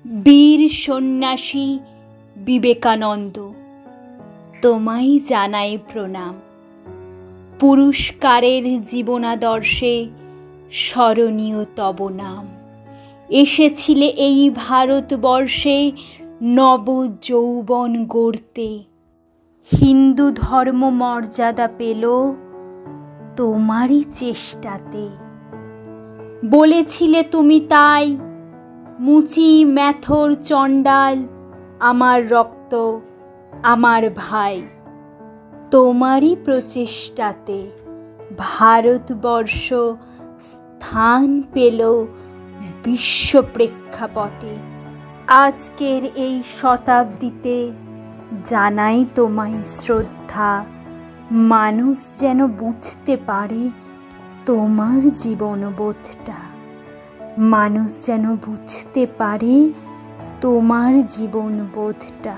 বীর সন্ন্যাসী বিবেকানন্দ, তোমায় জানাই প্রণাম। পুরস্কারের জীবনাদর্শে স্মরণীয় তব নাম। এসেছিলে এই ভারতবর্ষে নব যৌবন গড়তে। হিন্দু ধর্ম মর্যাদা পেল তোমারই চেষ্টাতে। বলেছিলে তুমি তাই, মুচি ম্যাথর চণ্ডাল আমার রক্ত আমার ভাই। তোমারই প্রচেষ্টাতে ভারতবর্ষ স্থান পেল বিশ্ব প্রেক্ষাপটে। আজকের এই শতাব্দীতে জানাই তোমায় শ্রদ্ধা। মানুষ যেন বুঝতে পারে তোমার জীবনবোধটা। মানুষ যেন বুঝতে পারে তোমার জীবনবোধটা।